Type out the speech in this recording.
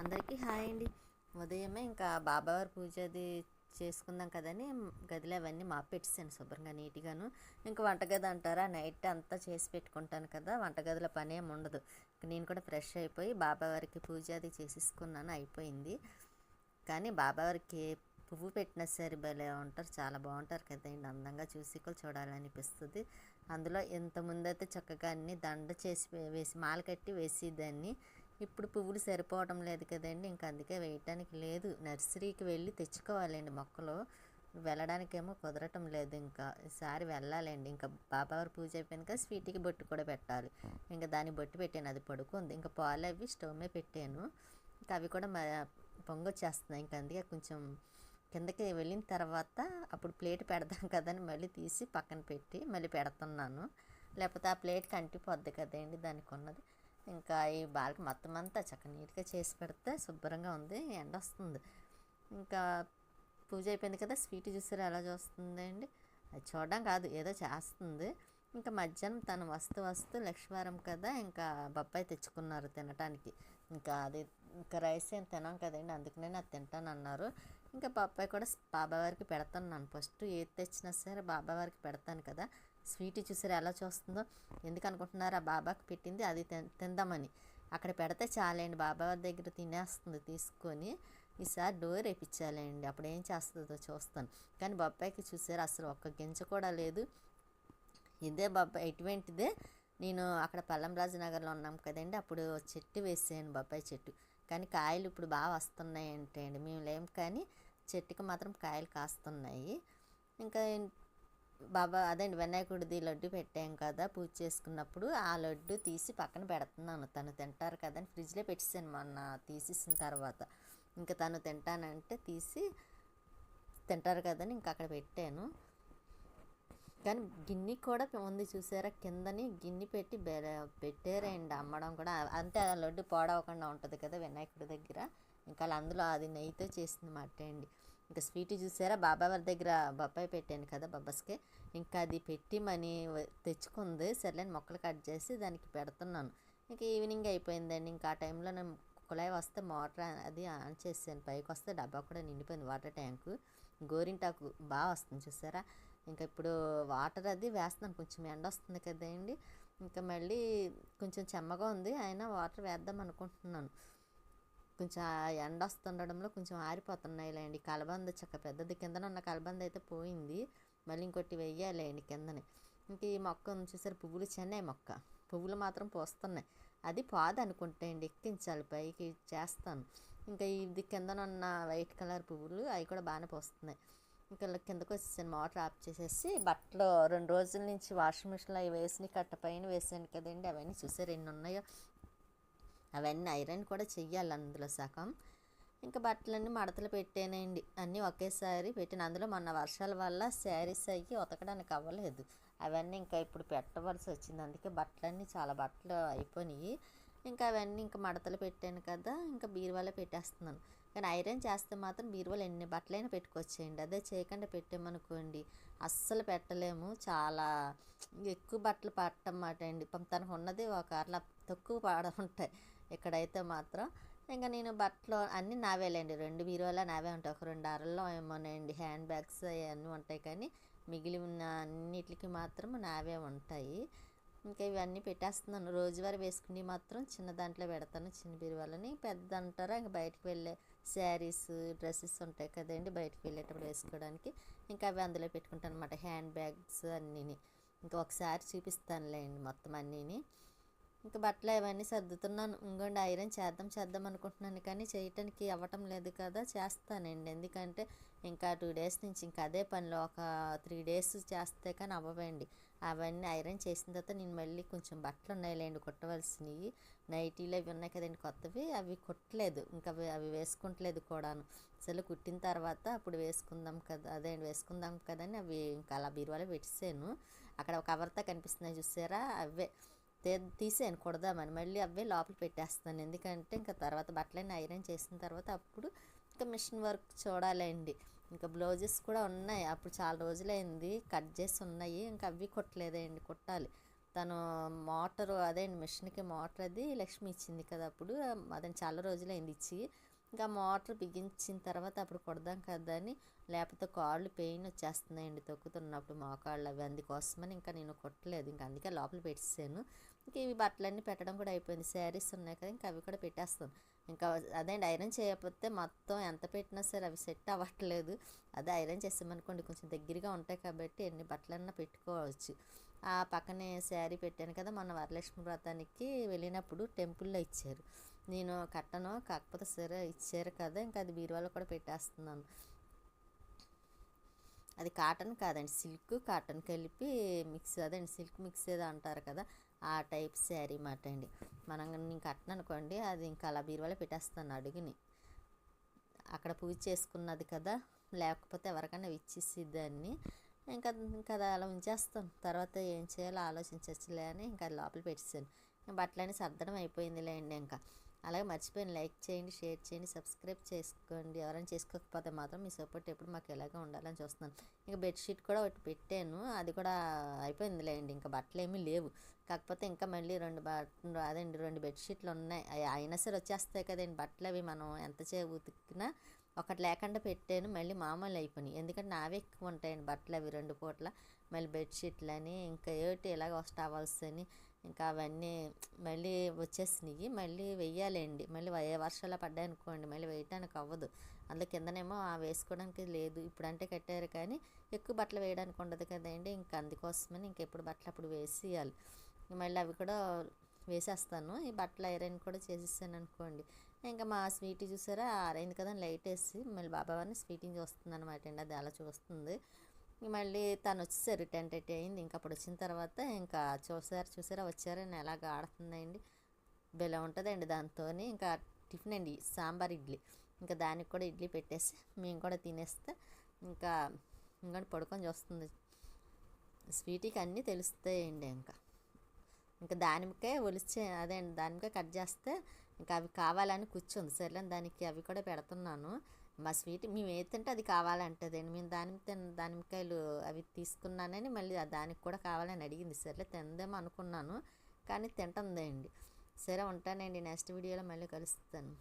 అందరికీ హాయ్ అండి. ఉదయమే ఇంకా బాబావారి పూజ అది చేసుకుందాం కదని గదిలో అవన్నీ మాపెట్టేసాను శుభ్రంగా నీట్గాను. ఇంకా వంటగది అంటారా, నైట్ అంతా చేసి పెట్టుకుంటాను కదా, వంటగదిలో పని ఏమి ఉండదు. నేను కూడా ఫ్రెష్ అయిపోయి బాబావారికి పూజ అది చేసేసుకున్నాను, అయిపోయింది. కానీ బాబావారికి పువ్వు పెట్టినా సరే భలే ఉంటారు, చాలా బాగుంటారు కదండి. అందంగా చూసి కూడా చూడాలనిపిస్తుంది. అందులో ఇంతకుముందు అయితే చక్కగా అన్ని దండ చేసి వేసి మాల కట్టి వేసేదాన్ని. ఇప్పుడు పువ్వులు సరిపోవడం లేదు కదండి, ఇంకా అందుకే వేయటానికి లేదు. నర్సరీకి వెళ్ళి తెచ్చుకోవాలండి మొక్కలు. వెళ్ళడానికేమో కుదరటం లేదు. ఇంకా ఈసారి వెళ్ళాలండి. ఇంకా బాబావారి పూజ అయిపోయింది కదా, స్వీట్కి బొట్టు కూడా పెట్టాలి. ఇంకా దానికి బొట్టు పెట్టాను, అది పడుకుంది. ఇంకా పాలు అవి స్టవ్ మీద పెట్టాను. ఇంకా అవి కూడా పొంగొచ్చేస్తున్నాయి. ఇంకా అందుకే కొంచెం కిందకి వెళ్ళిన తర్వాత అప్పుడు ప్లేట్ పెడదాం కదని మళ్ళీ తీసి పక్కన పెట్టి మళ్ళీ పెడుతున్నాను. లేకపోతే ఆ ప్లేట్కి అంటిపోద్ది కదండి దానికి ఉన్నది. ఇంకా ఈ బాల్కి మొత్తం అంతా చక్కగా నీట్గా చేసి పెడితే శుభ్రంగా ఉంది. ఎండ వస్తుంది. ఇంకా పూజ అయిపోయింది కదా, స్వీట్ చూసారు ఎలా చూస్తుందండి. అది చూడడం కాదు, ఏదో చేస్తుంది. ఇంకా మధ్యాహ్నం తను వస్తూ లక్ష్మీవారం కదా, ఇంకా బొప్పాయి తెచ్చుకున్నారు తినటానికి. ఇంకా అది ఇంకా రైస్ ఏం తినాం కదండి, అందుకనే అది తింటాను అన్నారు. ఇంకా బొప్పాయి కూడా బాబావారికి పెడతాను. ఫస్ట్ ఏది తెచ్చినా సరే బాబావారికి పెడతాను కదా. స్వీట్ చూసారు ఎలా చూస్తుందో. ఎందుకు అనుకుంటున్నారు, ఆ బాబాకి పెట్టింది అది తిందామని. అక్కడ పెడితే చాలండి, బాబావారి దగ్గర తినేస్తుంది తీసుకొని. ఈసారి డోర్ వేయించాలండి, అప్పుడు ఏం చేస్తుందో చూస్తాను. కానీ బొప్పాయికి చూసారు అసలు ఒక్క గింజ కూడా లేదు. ఇదే బొప్పాయి ఎటువంటిదే. నేను అక్కడ పల్లంరాజు నగర్లో ఉన్నాం కదండి, అప్పుడు చెట్టు వేసాను బొప్పాయి చెట్టు. కానీ కాయలు ఇప్పుడు బాగా వస్తున్నాయి అంటే అండి, మేము లేము కానీ చెట్టుకి మాత్రం కాయలు కాస్తున్నాయి. ఇంకా అదండి వినాయకుడిది లడ్డు పెట్టాం కదా పూజ చేసుకున్నప్పుడు, ఆ లడ్డు తీసి పక్కన పెడుతున్నాను. తను తింటారు కదా అని ఫ్రిడ్జ్లో పెట్టేసాను మొన్న తీసేసిన తర్వాత. ఇంకా తను తింటానంటే తీసి తింటారు కదని ఇంకా అక్కడ పెట్టాను. కానీ గిన్నె కూడా ఉంది చూసారా, కిందని గిన్నె పెట్టి పెట్టారండి అమ్మడం కూడా. అంతే, ఆ లడ్డు పాడవకుండా ఉంటుంది కదా వినాయకుడి దగ్గర. ఇంకా అందులో అది నెయ్యితో చేసింది మాట అండి. ఇంకా స్వీట్ చూసారా, బాబావారి దగ్గర బొప్పాయి పెట్టాను కదా బొబ్బస్కి, ఇంకా అది పెట్టి మనీ తెచ్చుకుంది. సర్లేని మొక్కలు కట్ చేసి దానికి పెడుతున్నాను. ఇంకా ఈవినింగ్ అయిపోయిందండి. ఇంకా ఆ టైంలో నేను కుళాయి వస్తే మోటార్ అది ఆన్ చేసాను. పైకి వస్తే డబ్బా కూడా నిండిపోయింది వాటర్ ట్యాంకు. గోరింటాకు బాగా వస్తుంది చూసారా. ఇంకా ఇప్పుడు వాటర్ అది వేస్తున్నాను, కొంచెం ఎండ వస్తుంది కదండి. ఇంకా మళ్ళీ కొంచెం చెమ్మగా ఉంది, అయినా వాటర్ వేద్దాం అనుకుంటున్నాను. కొంచెం ఎండ వస్తుండడంలో కొంచెం ఆరిపోతున్నాయిలేండి. కలబంద చక్క పెద్దది, కిందన ఉన్న కలబంద అయితే పోయింది. మళ్ళీ ఇంకోటి వెయ్యాలండి కిందని. ఇంక ఈ మొక్క చూసారు, పువ్వులు చెన్నై మొక్క, పువ్వులు మాత్రం పోస్తున్నాయి. అది పాదు అనుకుంటే అండి, ఎక్కించాలి పైకి చేస్తాను. ఇంకా ఇది కిందనున్న వైట్ కలర్ పువ్వులు అవి కూడా బాగానే పోస్తున్నాయి. ఇంకా కిందకు వచ్చేసాను, మోటార్ ఆఫ్ చేసేసి బట్టలు 2 రోజుల నుంచి వాషింగ్ మిషన్లో అవి వేసినాయి, కట్ట పైన వేసాను కదండి. అవన్నీ చూసారు ఎన్ని ఉన్నాయో. అవన్నీ ఐరన్ కూడా చెయ్యాలి అందులో సగం. ఇంకా బట్టలన్నీ మడతలు పెట్టానండి, అన్నీ ఒకేసారి పెట్టిన. అందులో మొన్న వర్షాల వల్ల శారీస్ అయ్యి ఉతకడానికి అవ్వలేదు. అవన్నీ ఇంకా ఇప్పుడు పెట్టవలసి వచ్చింది. అందుకే బట్టలన్నీ చాలా బట్టలు అయిపోయినాయి. ఇంకా అవన్నీ ఇంకా మడతలు పెట్టాను కదా, ఇంకా బీరువాలో పెట్టేస్తున్నాను. కానీ ఐరన్ చేస్తే మాత్రం బీరువాలో ఎన్ని బట్టలైనా పెట్టుకొచ్చేయండి. అదే చేయకుండా పెట్టామనుకోండి అస్సలు పెట్టలేము. చాలా ఎక్కువ బట్టలు పట్టమాట అండి. తనకు ఉన్నది ఒక అట్లా తక్కువ పాడ ఉంటాయి. ఇక్కడైతే మాత్రం ఇంకా నేను బట్టలు అన్నీ నావేలేండి, 2 బీరువాలో నావే ఉంటాయి. ఒక 2 అరల్లో ఏమోనండి హ్యాండ్ బ్యాగ్స్ అవన్నీ ఉంటాయి, కానీ మిగిలి ఉన్న అన్నిటికి మాత్రం నావే ఉంటాయి. ఇంకా ఇవన్నీ పెట్టేస్తున్నాను. రోజువారీ వేసుకుని మాత్రం చిన్న దాంట్లో పెడతాను, చిన్న బీరువాలని. పెద్ద అంటారా, ఇంకా బయటకు వెళ్ళే శారీస్ డ్రెస్సెస్ ఉంటాయి కదండి బయటకు వెళ్ళేటప్పుడు వేసుకోవడానికి, ఇంకా అవి అందులో పెట్టుకుంటాను అనమాట. హ్యాండ్ బ్యాగ్స్ అన్నీని ఇంకా ఒకసారి చూపిస్తానులేండి మొత్తం అన్నీని. ఇంకా బట్టలు అవన్నీ సర్దుతున్నాను. ఇంకోండి ఐరన్ చేద్దాం అనుకుంటున్నాను, కానీ చేయటానికి అవ్వటం లేదు కదా. చేస్తానండి, ఎందుకంటే ఇంకా 2 డేస్ నుంచి ఇంకా అదే పనిలో, ఒక 3 డేస్ చేస్తే కానీ అవ్వండి. అవన్నీ ఐరన్ చేసిన తర్వాత నేను మళ్ళీ కొంచెం బట్టలు ఉన్నాయిలేండి కుట్టవలసినవి. నైటీలు అవి ఉన్నాయి కదండి కొత్తవి, అవి కుట్టలేదు. ఇంకా అవి వేసుకుంటలేదు కూడాను. అసలు కుట్టిన తర్వాత అప్పుడు వేసుకుందాం కదా, అదే వేసుకుందాం కదని అవి ఇంకా అలా బీరువాలో పెట్టేసాను. అక్కడ ఒక కవర్తో కనిపిస్తున్నాయి చూసారా, అవే తీసాను కుడదామని. మళ్ళీ అవే లోపల పెట్టేస్తాను, ఎందుకంటే ఇంకా తర్వాత బట్టలన్నీ ఐరన్ చేసిన తర్వాత అప్పుడు ఇంకా మిషన్ వర్క్ చూడాలండి. ఇంకా బ్లౌజెస్ కూడా ఉన్నాయి, అప్పుడు చాలా రోజులైంది కట్ చేసి ఉన్నాయి. ఇంకా అవి కుట్టలేదండి, కుట్టాలి. తను మోటరు అదే మిషన్కి మోటార్ అది లక్ష్మి ఇచ్చింది కదా అప్పుడు, అదని చాలా రోజులైంది ఇచ్చి. ఇంకా మోటార్ బిగించిన తర్వాత అప్పుడు కొడదాం కదా అని, లేకపోతే కాళ్ళు పెయిన్ వచ్చేస్తున్నాయండి తొక్కుతున్నప్పుడు మోకాళ్ళు అవి, అందుకోసమని ఇంకా నేను కొట్టలేదు. ఇంకా అందుకే లోపల పెట్టేసాను. ఇంక ఇవి బట్టలన్నీ పెట్టడం కూడా అయిపోయింది. శారీస్ ఉన్నాయి కదా, ఇంకా అవి కూడా పెట్టేస్తాను. ఇంకా అదేంటి ఐరన్ చేయకపోతే మొత్తం ఎంత పెట్టినా సరే అవి సెట్ అవ్వట్లేదు. అదే ఐరన్ చేసామనుకోండి కొంచెం దగ్గరగా ఉంటాయి కాబట్టి ఎన్ని బట్టలన్నా పెట్టుకోవచ్చు. ఆ పక్కనే శారీ పెట్టాను కదా, మన వరలక్ష్మి వ్రతానికి వెళ్ళినప్పుడు టెంపుల్లో ఇచ్చారు. నేను కట్టను, కాకపోతే సరే ఇచ్చారు కదా, ఇంకా అది బీరువాలో కూడా పెట్టేస్తున్నాను. అది కాటన్ కాదండి, సిల్క్ కాటన్ కలిపి మిక్స్, అదండి సిల్క్ మిక్స్ ఏదో అంటారు కదా, ఆ టైప్ శారీ మాట అండి. నేను కట్టను అనుకోండి, అది ఇంకా అలా బీరువాలో పెట్టేస్తాను అడుగుని. అక్కడ పూజ చేసుకున్నది కదా, లేకపోతే ఎవరికైనా ఇచ్చేసిద్దాన్ని. ఇంకా ఇంకా అది అలా ఉంచేస్తాను. తర్వాత ఏం చేయాలో ఆలోచించచ్చులే అని ఇంకా అది లోపల పెట్టేసాను. బట్టలన్నీ సర్దడం అయిపోయిందిలేండి. ఇంకా అలాగే మర్చిపోయాను, లైక్ చేయండి, షేర్ చేయండి, సబ్స్క్రైబ్ చేసుకోండి. ఎవరైనా చేసుకోకపోతే మాత్రం మీ సపోర్ట్ ఎప్పుడు మాకు ఎలాగో ఉండాలని చూస్తున్నాను. ఇంకా బెడ్షీట్ కూడా ఒకటి పెట్టాను, అది కూడా అయిపోయిందిలేండి. ఇంకా బట్టలు ఏమీ లేవు, కాకపోతే ఇంకా మళ్ళీ రెండు బెడ్షీట్లు ఉన్నాయి. అయినా సరే వచ్చేస్తాయి కదండి బట్టలు, అవి మనం ఎంత ఉతికినా. ఒకటి లేకుండా పెట్టాను, మళ్ళీ మామూలు అయిపోయినాయి. ఎందుకంటే నావే ఎక్కువ ఉంటాయండి బట్టలు అవి 2 పూట్ల. మళ్ళీ బెడ్షీట్లు అని ఇంకా ఏటి ఇలాగ టవల్స్ అని ఇంకా అవన్నీ మళ్ళీ వచ్చేసినాయి. మళ్ళీ వెయ్యాలండి, మళ్ళీ వర్షాలు పడ్డాయి అనుకోండి మళ్ళీ వేయటానికి అవ్వదు. అందులో కిందనేమో వేసుకోవడానికి లేదు, ఇప్పుడంటే కట్టారు కానీ ఎక్కువ బట్టలు వేయడానికి ఉండదు కదండి. ఇంకా అందుకోసమని ఇంకెప్పుడు బట్టలు అప్పుడు వేసేయాలి. మళ్ళీ అవి కూడా వేసేస్తాను. ఈ బట్టలు ఐరన్ కూడా చేసేసాను అనుకోండి. ఇంకా మా స్వీటీ చూసారా ఆరైంది కదా, లైట్ వేసి మళ్ళీ బాబావారిని స్వీటింగ్ చూస్తుంది అనమాట అండి. అది అలా చూస్తుంది. మళ్ళీ తను వచ్చేసారు 10:30 అయింది. ఇంకా అప్పుడు వచ్చిన తర్వాత ఇంకా చూసారా వచ్చారని ఎలాగ ఆడుతుందండి, భలే ఉంటుందండి దాంతో. ఇంకా టిఫిన్ అండి సాంబార్ ఇడ్లీ, ఇంకా దానికి కూడా ఇడ్లీ పెట్టేసి మేము కూడా తినేస్తే ఇంకా ఇంకోటి పడుకొని చూస్తుంది. స్వీటీకి అన్నీ తెలుస్తాయండి. ఇంకా దానిమ్మకాయ అదే అండి దానిమ్మకాయ కట్ చేస్తే ఇంకా అవి కావాలని కూర్చుంది. సరేలే దానికి అవి కూడా పెడుతున్నాను. మా స్వీట్ మేము ఏదంటే అది కావాలంటదండి. మేము దానిమ్మకాయలు అవి తీసుకున్నానని మళ్ళీ దానికి కూడా కావాలని అడిగింది. సరేలే తిందేమో అనుకున్నాను, కానీ తింటుందండి. సరే ఉంటానండి, నెక్స్ట్ వీడియోలో మళ్ళీ కలుస్తాను.